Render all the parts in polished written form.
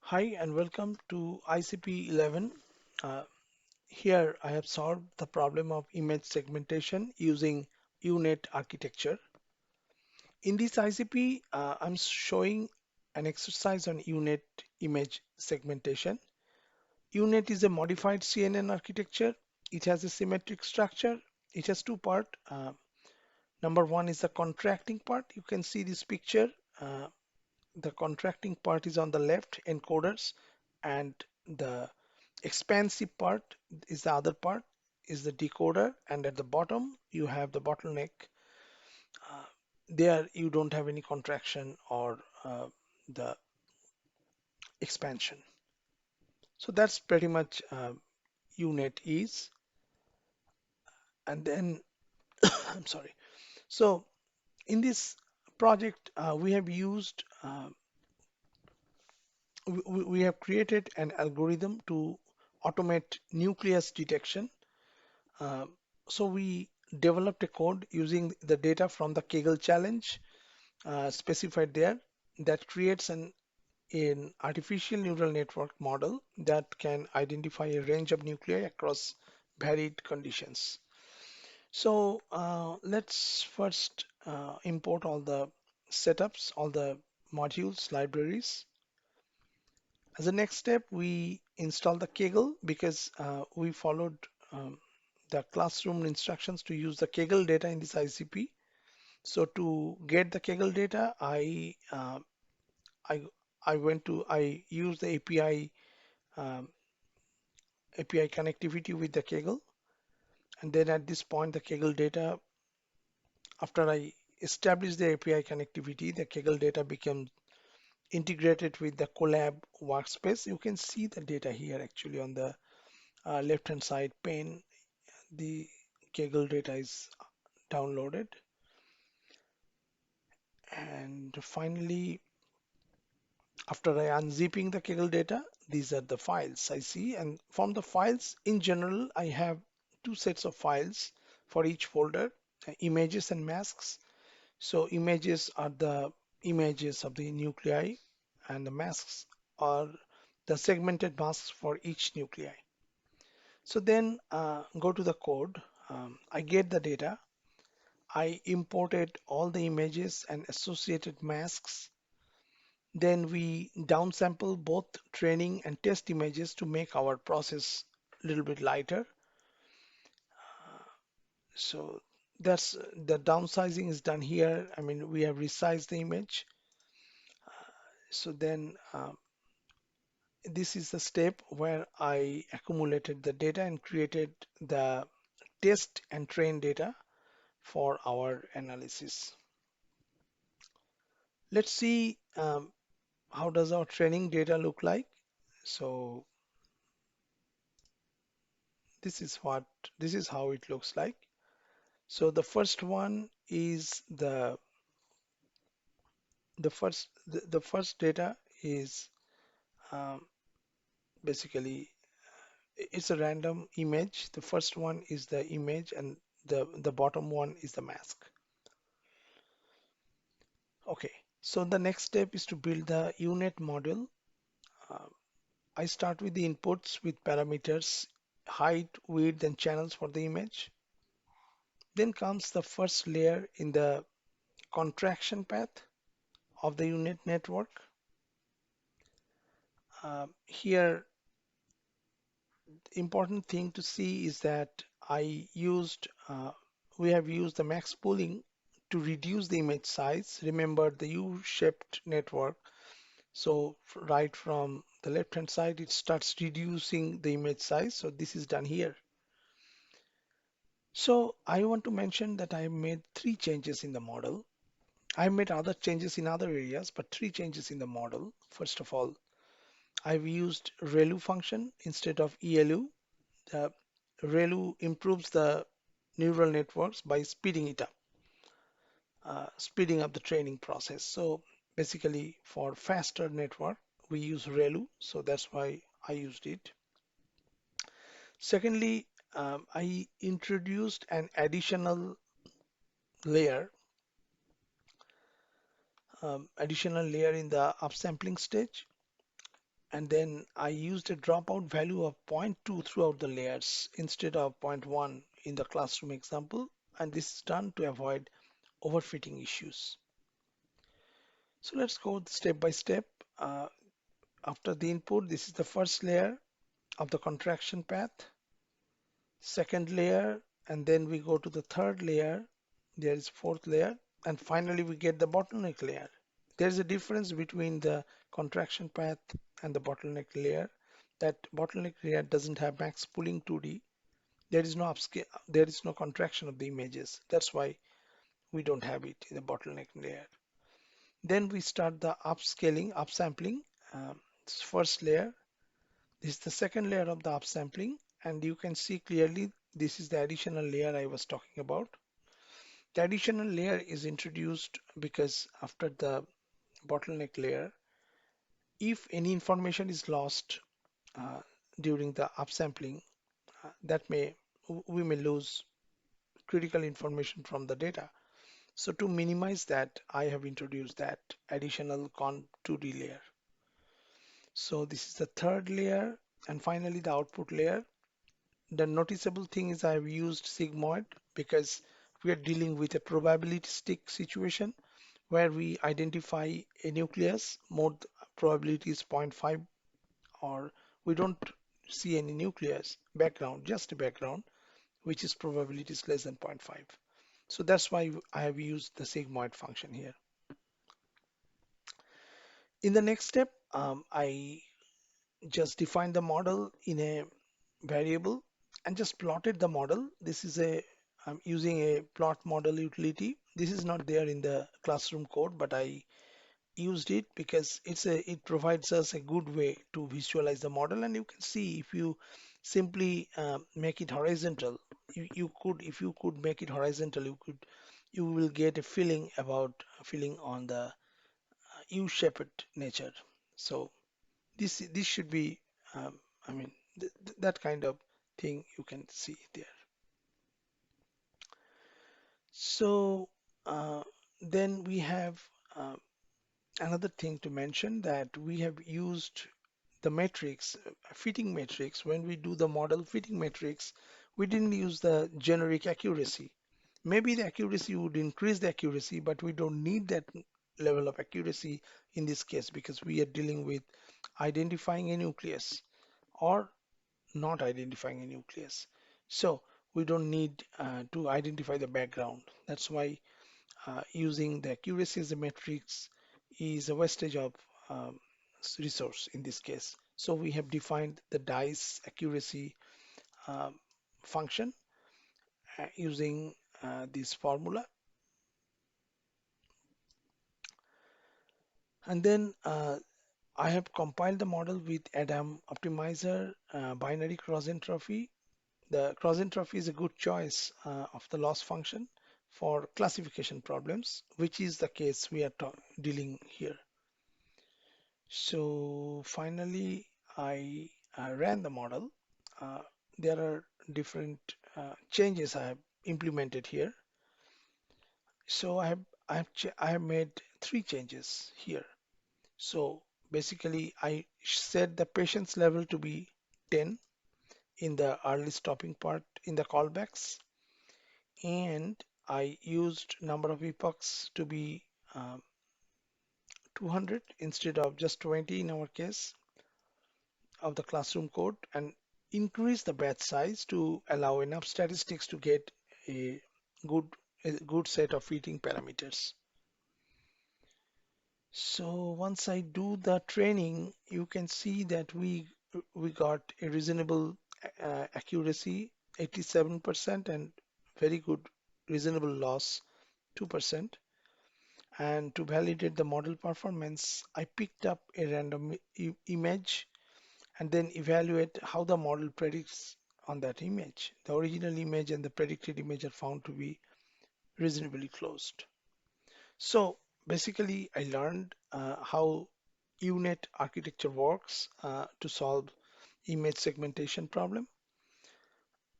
Hi and welcome to ICP 11. Uh, Here I have solved the problem of image segmentation using UNet architecture. In this ICP, I'm showing an exercise on UNet image segmentation. UNet is a modified CNN architecture. It has a symmetric structure. It has two parts. Number one is the contracting part. You can see this picture. Uh, the contracting part is on the left, encoders, and the expansive part is the other part, is the decoder, and at the bottom you have the bottleneck. Uh, there you don't have any contraction or the expansion. So that's pretty much UNet is. And then I'm sorry. So in this project, we have used we have created an algorithm to automate nucleus detection. Uh, so we developed a code using the data from the Kaggle challenge specified there that creates an artificial neural network model that can identify a range of nuclei across varied conditions. So let's first import all the setups, all the modules, libraries. As a next step, we install the Kaggle because we followed the classroom instructions to use the Kaggle data in this ICP. So to get the Kaggle data, I I used the API connectivity with the Kaggle, and then at this point the Kaggle data, after I established the API connectivity, the Kaggle data becomes integrated with the Collab workspace. You can see the data here actually on the left hand side pane. The Kaggle data is downloaded, and finally, after I unzipping the Kaggle data, these are the files I see. And from the files in general, I have two sets of files for each folder, images and masks. So images are the images of the nuclei, and the masks are the segmented masks for each nuclei. So then go to the code. I get the data. I imported all the images and associated masks. Then we downsample both training and test images to make our process a little bit lighter. So that's the downsizing is done here. I mean, we have resized the image. So then this is the step where I accumulated the data and created the test and train data for our analysis. Let's see how does our training data look like. So this is what this is how it looks like. So the first one is the first data is um, basically it's a random image. The first one is the image, and the bottom one is the mask. Okay, so the next step is to build the UNet model. Uh, I start with the inputs with parameters, height, width, and channels for the image. Then comes the first layer in the contraction path of the UNet network. Here, important thing to see is that we have used the max pooling to reduce the image size. Remember the U-shaped network. So right from the left hand side, it starts reducing the image size. So this is done here. So I want to mention that I have made three changes in the model. I made other changes in other areas, but three changes in the model. First of all, I've used ReLU function instead of ELU. The ReLU improves the neural networks by speeding up the training process. So basically, for faster network, we use ReLU. So that's why I used it. Secondly, I introduced an layer, additional layer in the upsampling stage. and then I used a dropout value of zero point 0.2 throughout the layers instead of zero point 0.1 in the classroom example, and this is done to avoid overfitting issues. So let's go step by step. Uh, After the input, this is the first layer of the contraction path, second layer, and then we go to the third layer. There is fourth layer, and finally we get the bottleneck layer. There's a difference between the contraction path and the bottleneck layer. That bottleneck layer doesn't have max pooling 2D. There is no upscale, there is no contraction of the images. That's why we don't have it in the bottleneck layer. Then we start the upscaling, upsampling. First layer. This is the second layer of the upsampling, and you can see clearly this is the additional layer I was talking about. The additional layer is introduced because after the bottleneck layer, if any information is lost uh, during the upsampling, that we may lose critical information from the data. So to minimize that, I have introduced that additional con 2D layer. So this is the third layer, and finally the output layer. The noticeable thing is I've used sigmoid because we are dealing with a probabilistic situation where we identify a nucleus, mode probability is zero point 0.5, or we don't see any nucleus background, just a background, which is probability is less than zero point 0.5. So that's why I have used the sigmoid function here. In the next step, I just defined the model in a variable and just plotted the model. I'm using a plot model utility. This is not there in the classroom code, but I used it because it provides us a good way to visualize the model. And you can see if you simply make it horizontal, if you could make it horizontal, you will get a feeling on the U-shaped nature. So this should be, I mean, that kind of thing you can see there. So then we have uh, another thing to mention, that we have used the matrix, fitting matrix. When we do the model fitting matrix, we didn't use the generic accuracy. Maybe the accuracy would increase the accuracy, but we don't need that level of accuracy in this case because we are dealing with identifying a nucleus or not identifying a nucleus. So we don't need to identify the background. That's why using the accuracy as a matrix is a wastage of um, resource in this case. So we have defined the dice accuracy um, function using this formula. And then I have compiled the model with Adam optimizer binary cross entropy. The cross entropy is a good choice of the loss function for classification problems, which is the case we are dealing here. So finally, I ran the model. Uh, there are different changes I have implemented here. So I have made three changes here. So basically, I set the patience level to be 10 in the early stopping part in the callbacks, and I used number of epochs to be um, 200 instead of just 20 in our case of the classroom code, and increase the batch size to allow enough statistics to get a good a good set of fitting parameters. So once I do the training, you can see that we got a reasonable accuracy, 87%, and very good reasonable loss, 2%. And to validate the model performance, I picked up a random image and then evaluate how the model predicts on that image. The original image and the predicted image are found to be reasonably close. So basically, I learned how UNet architecture works to solve image segmentation problem.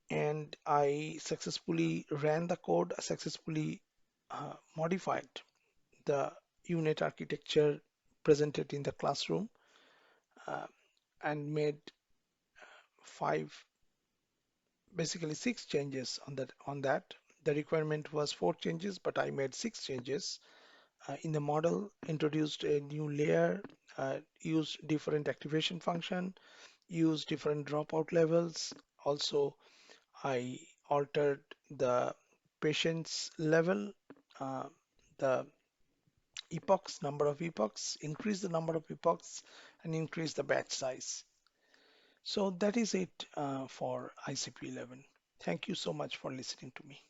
And I successfully ran the code, successfully modified the UNet architecture presented in the classroom. Uh, and made five, basically six changes on that. The requirement was four changes, but I made six changes. In the model, introduced a new layer, used different activation function, used different dropout levels. Also, I altered the patient's level, uh, the epochs, number of epochs, increase the number of epochs, and increase the batch size. So that is it for ICP 11. Thank you so much for listening to me.